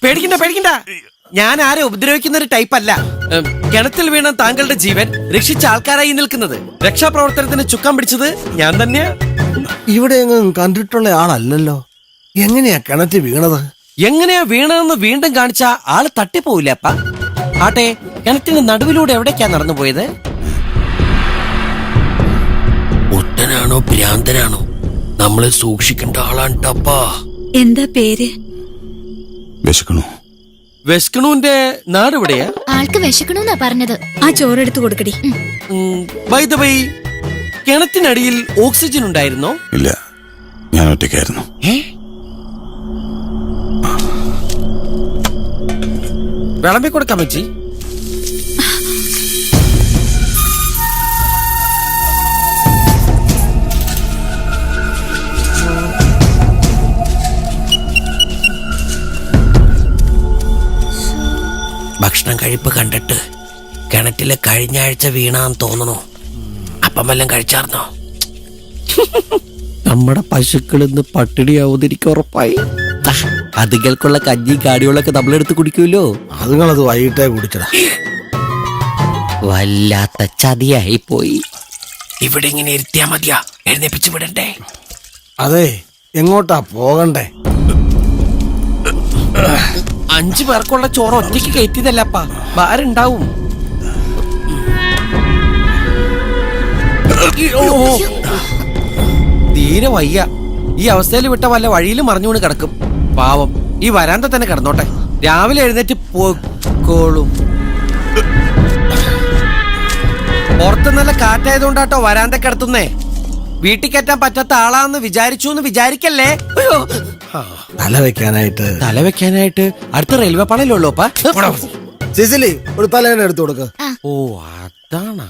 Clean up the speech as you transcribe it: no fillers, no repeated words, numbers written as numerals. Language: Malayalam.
പേടിക്കണ്ട പേടിക്കണ്ട, ഞാൻ ആരെ ഉപദ്രവിക്കുന്ന ഒരു ടൈപ്പ് അല്ല. കിണറ്റിൽ വീണ താങ്കളുടെ ജീവൻ രക്ഷിച്ച ആൾക്കാരായി നിൽക്കുന്നത്. രക്ഷാപ്രവർത്തനത്തിന് ചുക്കാൻ പിടിച്ചത് ഞാൻ തന്നെയാ. ഇവിടെ എങ്ങും കണ്ടിട്ടുള്ള ആളല്ലല്ലോ. എങ്ങനെയാ കിണറ്റിൽ വീണത്? എങ്ങനെയാ വീണതെന്ന് വീണ്ടും കാണിച്ച ആള് തട്ടിപ്പോവില്ല അപ്പ. ആട്ടെ, കിണറ്റിന് നടുവിലൂടെ എവിടേക്കാ നടന്നു പോയത്? ഒട്ടനാണോ ഭ്രാന്തനാണോ? നമ്മളെ സൂക്ഷിക്കേണ്ട ആളാണ് ടപ്പാ. എന്താ പേര്? വിശക്കണു. വെസ്കണുവിന്റെ നാട് എവിടെയാ? ആൾക്ക് വിശക്കണമെന്നാ പറഞ്ഞത്. ആ ചോറെടുത്ത് കൊടുക്കടി. ബൈ ദ വൈ, കിണറ്റിനടിയിൽ ഓക്സിജൻ ഉണ്ടായിരുന്നോ? ഇല്ല, ഞാൻ ഒറ്റയ്ക്കായിരുന്നു. വിളമ്പി കൊടുക്കാൻ പറ്റി. ഭക്ഷണം കഴിപ്പ് കണ്ടിട്ട് കിണറ്റില് കഴിഞ്ഞ ആഴ്ച വീണാന്ന് തോന്നണു. അപ്പം വല്ലതും കഴിച്ചാർന്നോ? നമ്മുടെ പശുക്കൾ ഇന്ന് പട്ടിണിയാവുതിരിക്കും ഉറപ്പായി. അതുകൾക്കുള്ള കഞ്ഞി കാടികളൊക്കെ നമ്മളെടുത്ത് കുടിക്കുമല്ലോ. അതുങ്ങളത് വൈകിട്ടേ കുടിച്ചടാ. വല്ലാത്ത ചതിയായി പോയി. ഇവിടെ ഇങ്ങനെ ഇരുത്തിയാ മതിയാ? എഴുന്നേപ്പിച്ചു വിടണ്ടേ? അതെ, എങ്ങോട്ടാ പോകണ്ടേ? 5 പേർക്കുള്ള ചോറ് ഒറ്റയ്ക്ക് കയറ്റിയതല്ലപ്പാ, ഭാരുണ്ടാവും. തീരെ വയ്യ. ഈ അവസ്ഥയിൽ വിട്ട വല്ല വഴിയിലും മറിഞ്ഞുകൊണ്ട് കിടക്കും. പാവം, ഈ വരാന്ത തന്നെ കിടന്നോട്ടെ. രാവിലെ എഴുന്നേറ്റ് പോക്കോളും. പുറത്ത് നല്ല കാറ്റായതുകൊണ്ടാട്ടോ വരാന്ത കിടത്തുന്നേ. വീട്ടിൽ കയറ്റാൻ പറ്റാത്ത ആളാന്ന് വിചാരിക്കല്ലേ. തല വെക്കാനായിട്ട് അടുത്ത റെയിൽവേ പാളയിലുള്ളൂപ്പാ. സിസിലി, ഒരു തലേനെ എടുത്തു കൊടുക്ക. ഓ, അതാണ്.